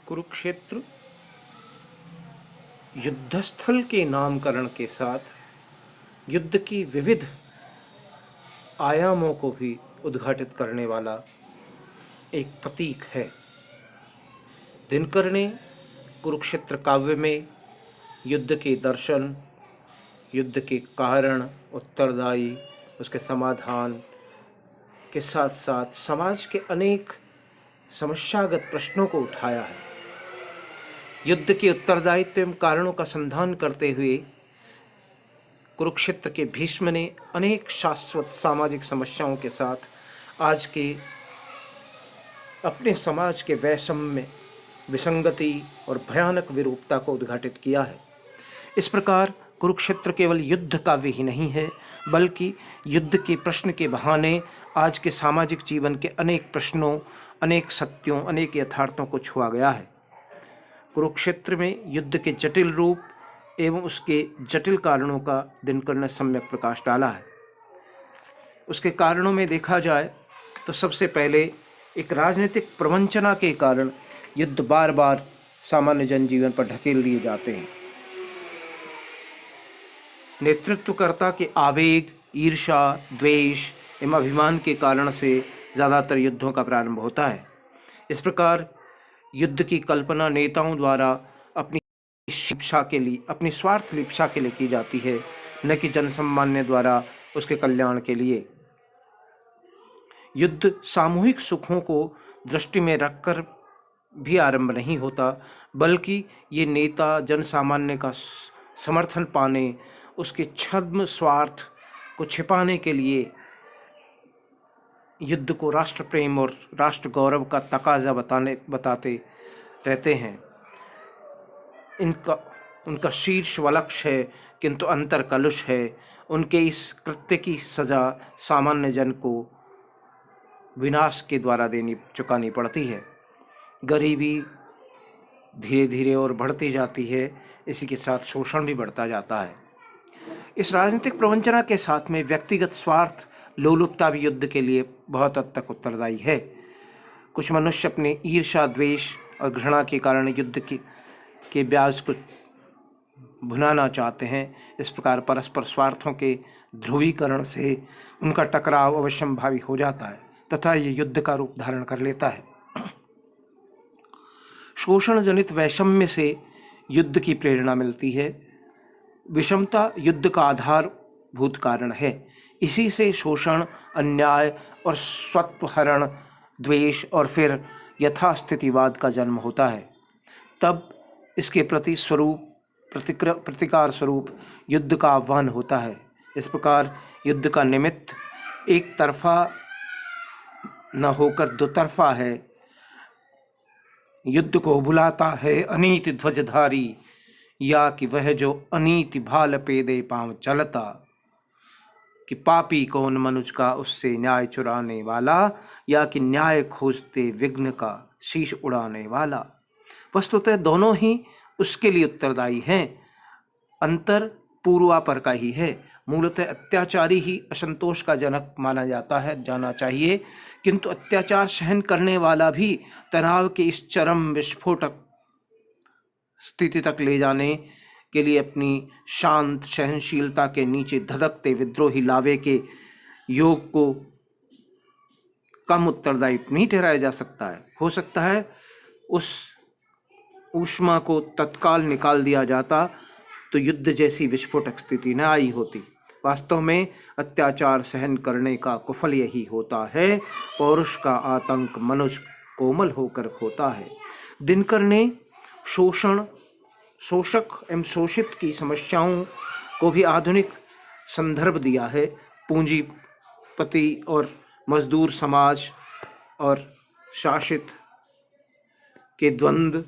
कुरुक्षेत्र युद्धस्थल के नामकरण के साथ युद्ध की विविध आयामों को भी उद्घाटित करने वाला एक प्रतीक है। दिनकर ने कुरुक्षेत्र काव्य में युद्ध के दर्शन, युद्ध के कारण, उत्तरदायी, उसके समाधान के साथ साथ समाज के अनेक समस्यागत प्रश्नों को उठाया है। युद्ध के उत्तरदायित्व एवं कारणों का संधान करते हुए कुरुक्षेत्र के भीष्म ने अनेक शाश्वत सामाजिक समस्याओं के साथ आज के अपने समाज के वैषम्य, विसंगति और भयानक विरूपता को उद्घाटित किया है। इस प्रकार कुरुक्षेत्र केवल युद्ध काव्य ही नहीं है, बल्कि युद्ध के प्रश्न के बहाने आज के सामाजिक जीवन के अनेक प्रश्नों, अनेक सत्यों, अनेक यथार्थों को छुआ गया है। कुरुक्षेत्र में युद्ध के जटिल रूप एवं उसके जटिल कारणों का दिनकर ने सम्यक प्रकाश डाला है। उसके कारणों में देखा जाए तो सबसे पहले एक राजनीतिक प्रवंचना के कारण युद्ध बार बार सामान्य जनजीवन पर ढकेल दिए जाते हैं। नेतृत्वकर्ता के आवेग, ईर्ष्या, द्वेष एवं अभिमान के कारण से ज़्यादातर युद्धों का प्रारंभ होता है। इस प्रकार युद्ध की कल्पना नेताओं द्वारा अपनी शिक्षा के लिए, अपनी स्वार्थ लिप्सा के लिए की जाती है, न कि जनसामान्य द्वारा उसके कल्याण के लिए। युद्ध सामूहिक सुखों को दृष्टि में रखकर भी आरंभ नहीं होता, बल्कि ये नेता जनसामान्य का समर्थन पाने, उसके छद्म स्वार्थ को छिपाने के लिए युद्ध को राष्ट्र प्रेम और राष्ट्र गौरव का तकाजा बताते रहते हैं। उनका शीर्ष लक्ष्य है, किंतु अंतर कलुष है। उनके इस कृत्य की सजा सामान्य जन को विनाश के द्वारा चुकानी पड़ती है। गरीबी धीरे धीरे और बढ़ती जाती है, इसी के साथ शोषण भी बढ़ता जाता है। इस राजनीतिक प्रवंचना के साथ में व्यक्तिगत स्वार्थ, लोलुपता भी युद्ध के लिए बहुत हद तक उत्तरदायी है। कुछ मनुष्य अपने ईर्ष्या, द्वेष और घृणा के कारण युद्ध के ब्याज को भुनाना चाहते हैं। इस प्रकार परस्पर स्वार्थों के ध्रुवीकरण से उनका टकराव अवश्यंभावी हो जाता है तथा ये युद्ध का रूप धारण कर लेता है। शोषण जनित वैषम्य से युद्ध की प्रेरणा मिलती है। विषमता युद्ध का आधारभूत कारण है। इसी से शोषण, अन्याय और स्वत्वहरण, द्वेष और फिर यथास्थितिवाद का जन्म होता है। तब इसके प्रति प्रतिकार स्वरूप युद्ध का आह्वान होता है। इस प्रकार युद्ध का निमित्त एक तरफा न होकर दुतरफा है। युद्ध को बुलाता है अनीति ध्वजधारी, या कि वह जो अनीति भाल पेदे पांव चलता, कि पापी कौन मनुज का उससे न्याय चुराने वाला, या कि न्याय खोजते विघ्न का शीश उड़ाने वाला। वस्तुतः दोनों ही उसके लिए उत्तरदायी हैं। अंतर पूर्वापर का ही है। मूलतः अत्याचारी ही असंतोष का जनक जाना चाहिए, किंतु अत्याचार सहन करने वाला भी तनाव के इस चरम विस्फोटक स्थिति तक ले जाने के लिए अपनी शांत सहनशीलता के नीचे धधकते विद्रोही लावे के योग को कम उत्तरदायी नहीं ठहराया जा सकता है। हो सकता है उस ऊष्मा को तत्काल निकाल दिया जाता तो युद्ध जैसी विस्फोटक स्थिति न आई होती। वास्तव में अत्याचार सहन करने का कुफल यही होता है, पौरुष का आतंक मनुष्य कोमल होकर होता है। दिनकर ने शोषक एवं शोषित की समस्याओं को भी आधुनिक संदर्भ दिया है। पूंजीपति और मजदूर समाज और शासित के द्वंद्व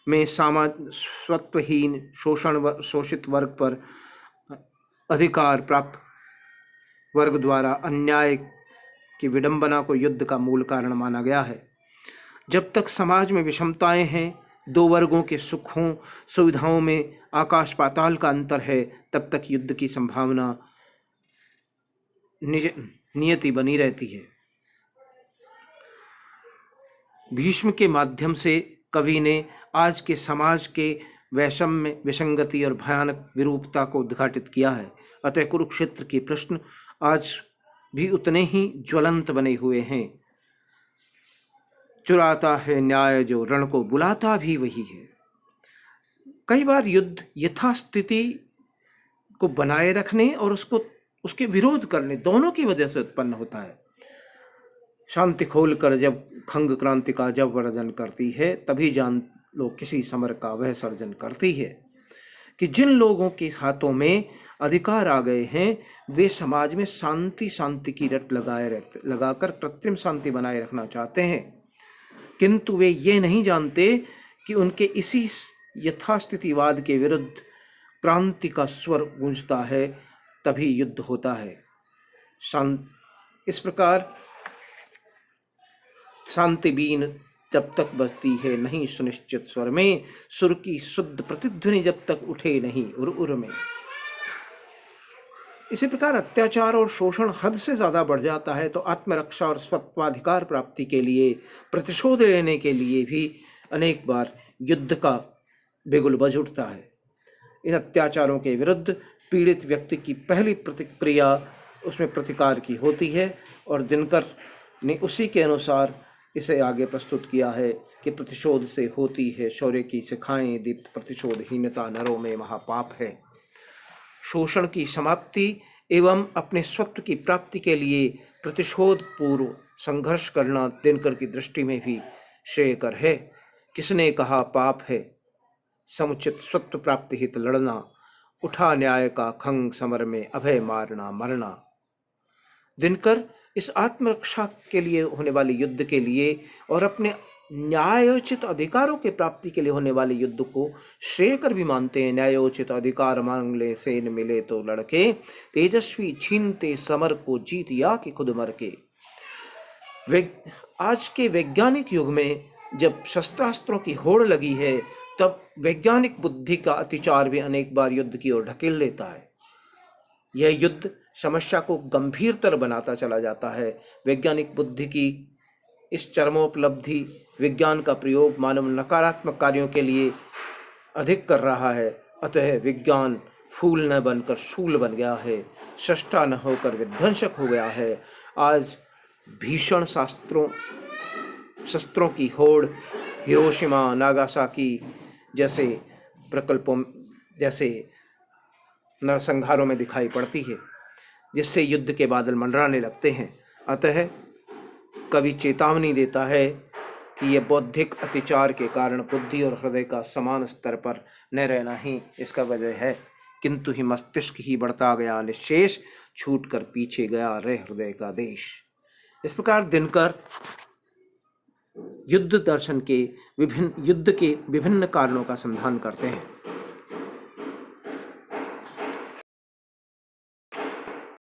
में स्वत्वहीन शोषित वर्ग पर अधिकार प्राप्त वर्ग द्वारा अन्याय की विडंबना को युद्ध का मूल कारण माना गया है। जब तक समाज में विषमताएं हैं, दो वर्गों के सुखों सुविधाओं में आकाश पाताल का अंतर है, तब तक युद्ध की संभावना नियति बनी रहती है। भीष्म के माध्यम से कवि ने आज के समाज के वैषम्य, विसंगति और भयानक विरूपता को उद्घाटित किया है। अतः कुरुक्षेत्र के प्रश्न आज भी उतने ही ज्वलंत बने हुए हैं। चुराता है न्याय जो, रण को बुलाता भी वही है। कई बार युद्ध यथास्थिति को बनाए रखने और उसके विरोध करने दोनों की वजह से उत्पन्न होता है। शांति खोलकर जब खंग क्रांति का जब वर्जन करती है, तभी जान लो किसी समर का वह सर्जन करती है। कि जिन लोगों के हाथों में अधिकार आ गए हैं, वे समाज में शांति की रट लगाकर कृत्रिम शांति बनाए रखना चाहते हैं, किंतु वे ये नहीं जानते कि उनके इसी यथास्थितिवाद के विरुद्ध क्रांति का स्वर गूंजता है, तभी युद्ध होता है। इस प्रकार शांति बीन जब तक बजती है नहीं सुनिश्चित स्वर में, सुर की शुद्ध प्रतिध्वनि जब तक उठे नहीं उर में। इसी प्रकार अत्याचार और शोषण हद से ज्यादा बढ़ जाता है तो आत्मरक्षा और स्वत्वाधिकार प्राप्ति के लिए, प्रतिशोध लेने के लिए भी अनेक बार युद्ध का बिगुल बज उठता है। इन अत्याचारों के विरुद्ध पीड़ित व्यक्ति की पहली प्रतिक्रिया उसमें प्रतिकार की होती है, और दिनकर ने उसी के अनुसार इसे आगे प्रस्तुत किया है कि प्रतिशोध से होती है शौर्य की शिखाएं दीप्त, प्रतिशोधहीनता नरों में महापाप है। शोषण की समाप्ति एवं अपने स्वत्व की प्राप्ति के लिए प्रतिशोध पूर्व संघर्ष करना दिनकर की दृष्टि में भी श्रेयकर है। किसने कहा पाप है समुचित स्वत्व प्राप्ति हित लड़ना, उठा न्याय का खंग समर में अभय मारना मरना। दिनकर इस आत्मरक्षा के लिए होने वाले युद्ध के लिए और अपने न्यायोचित अधिकारों के प्राप्ति के लिए होने वाले युद्ध को श्रेयकर भी मानते हैं। न्यायोचित अधिकार मांग ले सेन मिले तो लड़के, तेजस्वी छीनते समर को जीत या कि खुद मर के। आज के वैज्ञानिक युग में जब शस्त्रास्त्रों की होड़ लगी है, तब वैज्ञानिक बुद्धि का अतिचार भी अनेक बार युद्ध की ओर ढकेल देता है। यह युद्ध समस्या को गंभीरतर बनाता चला जाता है। वैज्ञानिक बुद्धि की इस चरमोपलब्धि, विज्ञान का प्रयोग मानव नकारात्मक कार्यों के लिए अधिक कर रहा है। अतः विज्ञान फूल न बनकर शूल बन गया है, सृष्टा न होकर विध्वंसक हो गया है। आज भीषण शस्त्रों की होड़ हिरोशिमा, नागासाकी जैसे प्रकल्पों जैसे नरसंहारों में दिखाई पड़ती है, जिससे युद्ध के बादल मंडराने लगते हैं। अतः कवि चेतावनी देता है कि यह बौद्धिक अतिचार के कारण बुद्धि और हृदय का समान स्तर पर न रहना ही इसका वजह है, किंतु ही मस्तिष्क ही बढ़ता गया निशेष, छूट कर पीछे गया रे हृदय का देश। इस प्रकार दिनकर युद्ध के विभिन्न कारणों का संधान करते हैं।